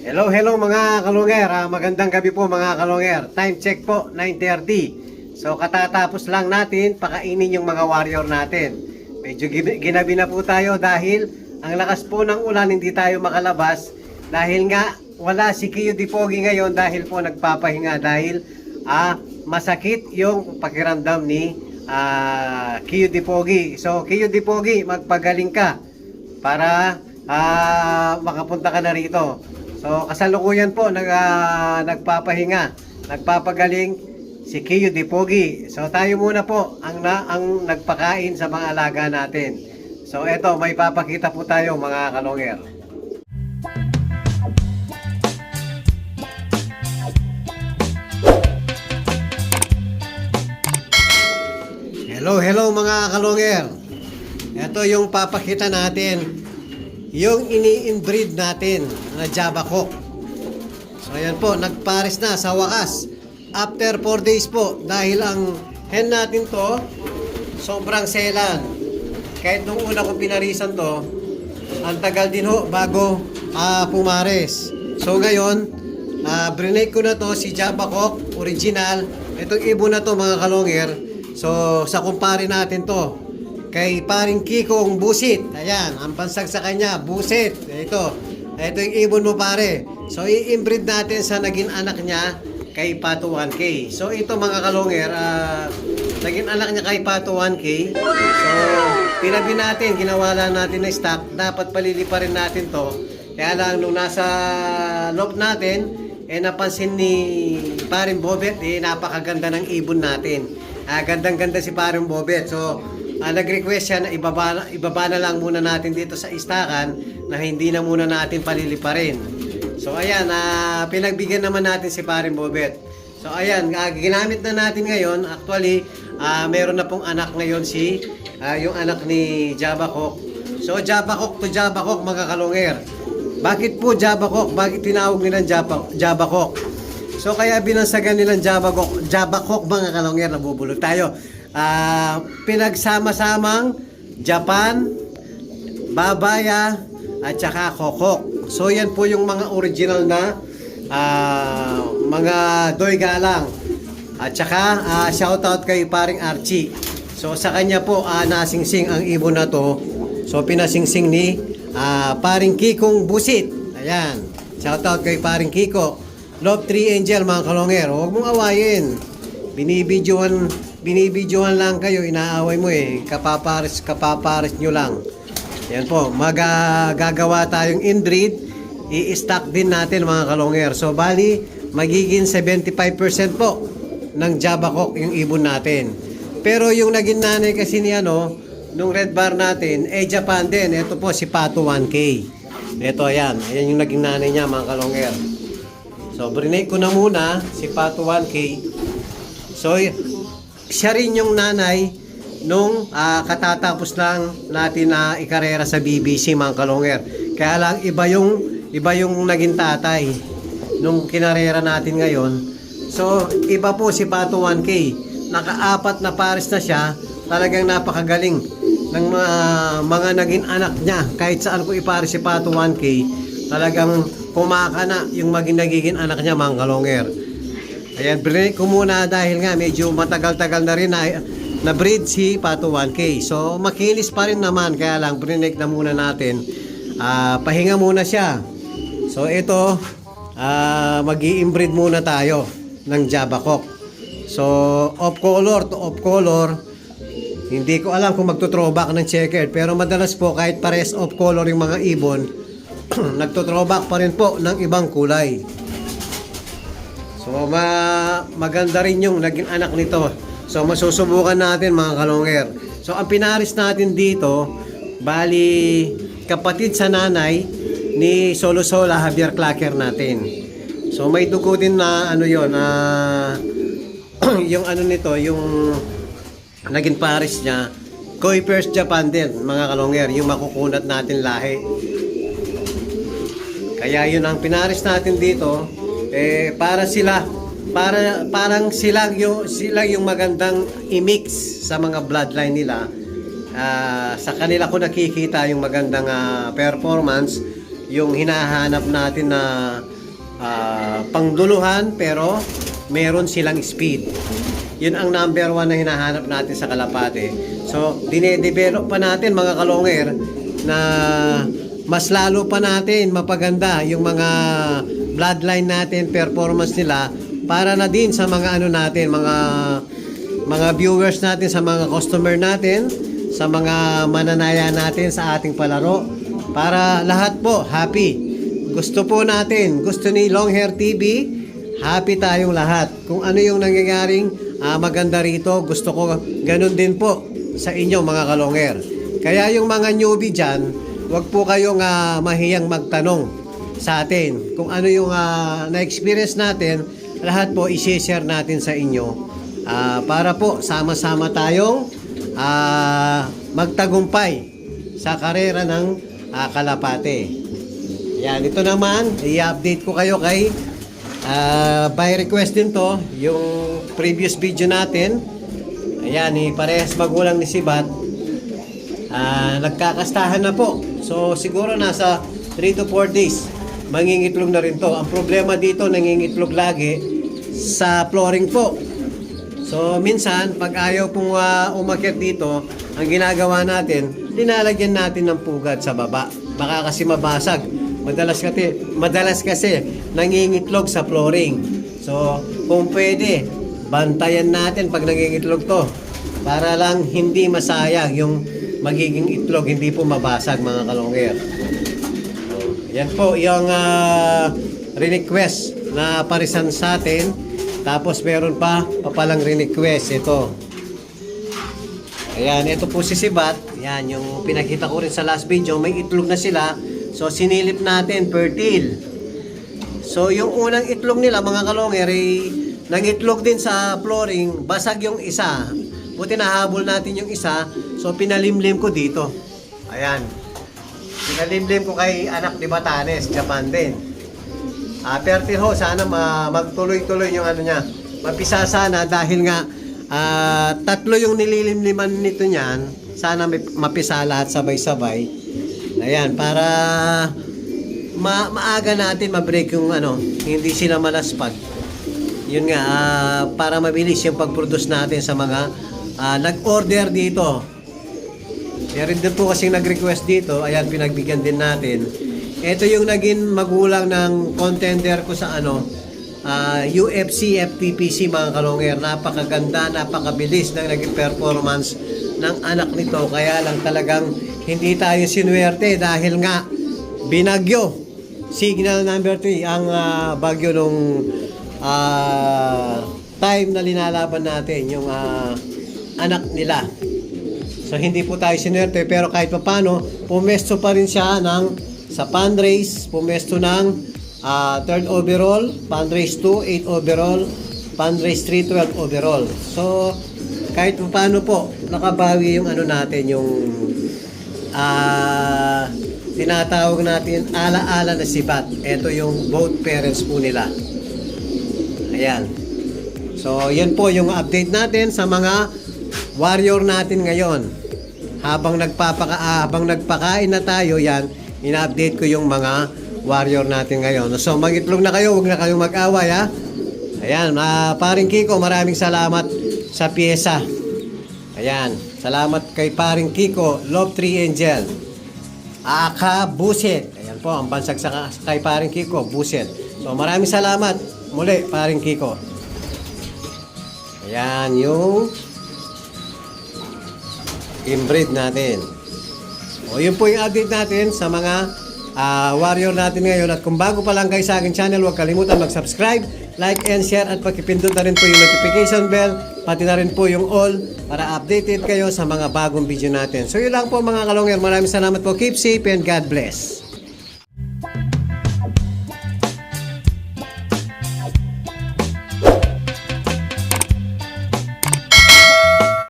Hello mga kalunger. Magandang gabi po mga kalunger. Time check po, 9:30. So katatapos lang natin pakainin yung mga warrior natin. Medyo ginabi na po tayo dahil ang lakas po ng ulan, hindi tayo makalabas. Dahil nga wala si Kiyo Dipogi ngayon dahil po nagpapahinga dahil masakit yung pakiramdam ni Kiyo Dipogi. So Kiyo Dipogi, magpagaling ka para makapunta ka na rito. So kasalukuyan po nagpapahinga, nagpapagaling si Kiyo Dipogi. So tayo muna po ang nagpakain sa mga alaga natin. So eto, may papakita po tayo mga kalonger. Hello mga kalonger. Ito yung papakita natin, yung ini-inbreed natin na Java Cock. So ayan po, nagpares na sa wakas after 4 days po, dahil ang hen natin to sobrang selan. Kahit nung una ko pinarisan to, ang tagal din ho bago pumares. So ngayon, brinake ko na to si Java Cock original. Itong ibon na to mga kalonger. So sa kumpare natin to kay paring Kikong Busit. Ayan, ang pansag sa kanya, Busit. Ito yung ibon mo pare. So i-inbreed natin sa naging anak niya kay Pato 1K. So ito mga kalonger, naging anak niya kay Pato 1K. So pinabi natin, ginawala natin na stock. Dapat palilipa rin natin to. Kaya lang nung nasa loob natin, napansin ni paring Bobet, napakaganda ng ibon natin. Gandang-ganda si paring Bobet. So nag-request siya na ibaba na lang muna natin dito sa istakan, na hindi na muna natin paliliparin. So ayan, pinagbigyan naman natin si paring Bobet. So ayan, ginamit na natin ngayon. Actually, meron na pong anak ngayon yung anak ni Java Cock. So Java Cock to Java Cock mga kalonger. Bakit po Java Cock? Bakit tinawag nilang Java Cock? So kaya binansagan nilang Java Cock mga kalonger, nabubulog tayo. Pinagsama-samang Japan, Babaya at saka Kokok. So yan po yung mga original na mga doy galang. At saka shoutout kay paring Archie. So sa kanya po nasingsing ang ibon na to. So pinasingsing ni paring Kikong Busit. Ayan, shoutout kay paring Kiko. Love 3 Angel mga kalonger. Huwag mong awayin. Binibidyohan lang kayo, inaaway mo kapapares nyo lang. Yan po, gagawa tayong inbreed, i-stock din natin mga kalonger. So bali, magiging 75% po ng Java Cock yung ibon natin. Pero yung naging nanay kasi ni nung red bar natin, Japan din. Ito po si Pato 1K. Ito ayan yung naging nanay niya mga kalonger. So brinake ko na muna si Pato 1K. So siya rin yung nanay nung katatapos lang natin na ikarera sa BBC mga kalonger. Kaya lang iba yung naging tatay nung kinarera natin ngayon. So iba po si Pato 1K. Naka-4 na pares na siya. Talagang napakagaling ng mga naging anak niya. Kahit saan ko ipares si Pato 1K, talagang pumaka na yung nagiging anak niya mga kalonger. Ayan, break ko muna dahil nga medyo matagal-tagal na rin na breed si Pato 1K. So makinis pa rin naman, kaya lang break na muna natin. Pahinga muna siya. So ito, mag-i-inbreed muna tayo ng Java Cock. So off color to off color. Hindi ko alam kung magto-throwback ng checkered, pero madalas po kahit pares off color yung mga ibon, nagto-throwback pa rin po ng ibang kulay. So maganda rin yung naging anak nito. So masusubukan natin mga kalonger. So ang pinaris natin dito, bali kapatid sa nanay ni Solo Sola Javier Clacker natin. So may dugo din na yon, yung nito, yung naging pares niya, Kuipers Japan din mga kalonger, yung makukunat natin lahi. Kaya yun ang pinaris natin dito, parang sila yung magandang i-mix sa mga bloodline nila. Sa kanila ko nakikita yung magandang performance, yung hinahanap natin na pangduluhan pero meron silang speed. Yun ang number 1 na hinahanap natin sa kalapate. So, dinedevelop pa natin mga kalonger na mas lalo pa natin mapaganda yung mga bloodline natin, performance nila para na din sa mga ano natin, mga viewers natin, sa mga customer natin, sa mga mananaya natin sa ating palaro, para lahat po happy. Gusto po natin, gusto ni Longhair TV, happy tayong lahat. Kung ano yung nangyayaring maganda rito, gusto ko ganun din po sa inyo mga kalongher. Kaya yung mga newbie dyan, wag po kayong mahiyang magtanong sa atin. Kung ano yung na-experience natin, lahat po i-share natin sa inyo. Para po sama-sama tayong magtagumpay sa karera ng kalapate. Yan, ito naman, i-update ko kayo kay by request din to, yung previous video natin. Ayan, parehas magulang ni Sibat. Nagkakastahan na po. So, siguro nasa 3 to 4 days, mangingitlog na rin to. Ang problema dito, nangingitlog lagi sa flooring po. So, minsan, pag ayaw pong umakyat dito, ang ginagawa natin, linalagyan natin ng pugad sa baba. Baka kasi mabasag. Madalas kasi nangingitlog sa flooring. So, kung pwede, bantayan natin pag nangingitlog to. Para lang hindi masayang yung magiging itlog, hindi po mabasag mga kalongger. So, yan po yung request na parisan sa atin. Tapos meron pa palang request ito. Ayan, ito po si Sibat. Yan, yung pinakita ko rin sa last video, may itlog na sila. So, sinilip natin fertile. So, yung unang itlog nila, mga kalongger, nang-itlog din sa flooring, basag yung isa. Buti nahabol natin yung isa, so pinalimlim ko dito. Ayan. Pinalimlim ko kay anak ni Batanes, Japan din. Fertile ho, sana magtuloy-tuloy yung ano niya. Mapisa sana dahil nga tatlo yung nililimliman nito niyan. Sana mapisa lahat sabay-sabay. Ayan, para maaga natin ma-break yung ano, hindi sila malaspag. Yun nga, para mabilis yung pag-produce natin sa mga nag-order dito. Meron din po kasing nag-request dito. Ayan, pinagbigyan din natin. Ito yung naging magulang ng contender ko sa ano, UFC FPPC mga kalongger. Napakaganda, napakabilis ng naging performance ng anak nito. Kaya lang talagang hindi tayo sinuwerte dahil nga binagyo. Signal number 3 ang bagyo nung time na linalaban natin yung anak nila. So hindi po tayo sinuwerte, pero kahit paano pumesto pa rin siya sa fundraise, pumesto ng 3rd overall, fundraise 2, 8 overall, fundraise 3, 12 overall. So kahit paano po nakabawi yung ano natin, yung tinatawag natin ala-ala na sibat. Ito yung both parents po nila. Ayan. So yan po yung update natin sa mga warrior natin ngayon. Habang nagpakain na tayo, yan, ina-update ko yung mga warrior natin ngayon. So mag-itlog na kayo, huwag na kayong mag-away ha. Ayan, paring Kiko, maraming salamat sa pyesa. Ayan, salamat kay paring Kiko, Love Tree Angel. Aka Buset. Ayan po, ang bansag sa kay paring Kiko, Buset. So maraming salamat muli, paring Kiko. Ayan, yung inbreed natin. O, yun po yung update natin sa mga warrior natin ngayon. At kung bago pa lang kayo sa aking channel, huwag kalimutan mag-subscribe, like and share, at pakipindot na rin po yung notification bell, pati na rin po yung all para updated kayo sa mga bagong video natin. So yun lang po mga kalongger. Maraming salamat po. Keep safe and God bless.